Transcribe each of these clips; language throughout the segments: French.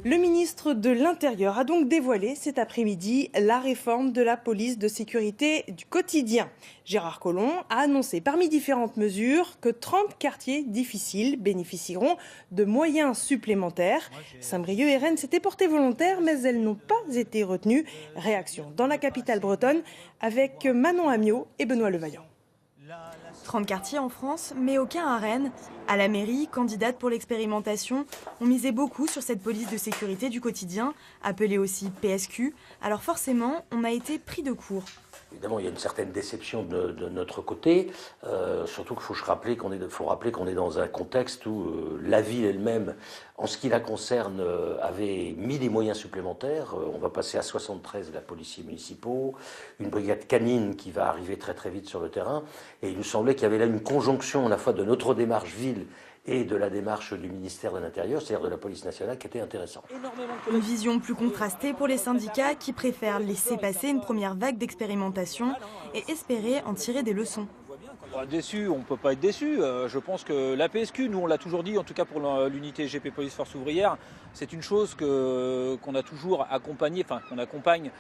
Le ministre de l'Intérieur a donc dévoilé cet après-midi la réforme de la police de sécurité du quotidien. Gérard Collomb a annoncé parmi différentes mesures que 30 quartiers difficiles bénéficieront de moyens supplémentaires. Saint-Brieuc et Rennes s'étaient portés volontaires, mais elles n'ont pas été retenues. Réaction dans la capitale bretonne avec Manon Amiot et Benoît Levaillant. 30 quartiers en France, mais aucun à Rennes. À la mairie, candidates pour l'expérimentation, on misait beaucoup sur cette police de sécurité du quotidien, appelée aussi PSQ. Alors forcément, on a été pris de court. Évidemment, il y a une certaine déception de notre côté, surtout qu'il faut rappeler qu'on est dans un contexte où la ville elle-même, en ce qui la concerne, avait mis des moyens supplémentaires. On va passer à 73 la policiers municipaux, une brigade canine qui va arriver très très vite sur le terrain. Et il nous semblait qu'il y avait là une conjonction à la fois de notre démarche ville et de la démarche du ministère de l'Intérieur, c'est-à-dire de la police nationale, qui était intéressante. Une vision plus contrastée pour les syndicats qui préfèrent laisser passer une première vague d'expérimentation et espérer en tirer des leçons. Déçu, on ne peut pas être déçu. Je pense que la PSQ, nous on l'a toujours dit, en tout cas pour l'unité GP Police Force Ouvrière, c'est une chose qu'on a toujours accompagnée, enfin qu'on accompagne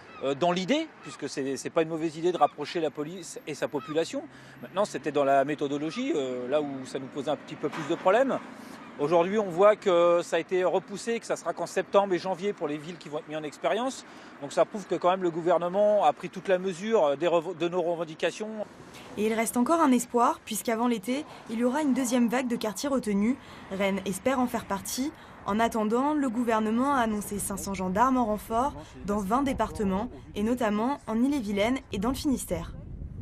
dans l'idée, puisque c'est pas une mauvaise idée de rapprocher la police et sa population. Maintenant, c'était dans la méthodologie, là où ça nous posait un petit peu plus de problèmes. Aujourd'hui, on voit que ça a été repoussé, que ça sera qu'en septembre et janvier pour les villes qui vont être mises en expérience. Donc ça prouve que quand même le gouvernement a pris toute la mesure de nos revendications. Et il reste encore un espoir, puisqu'avant l'été, il y aura une deuxième vague de quartiers retenus. Rennes espère en faire partie. En attendant, le gouvernement a annoncé 500 gendarmes en renfort dans 20 départements, et notamment en Ille-et-Vilaine et dans le Finistère.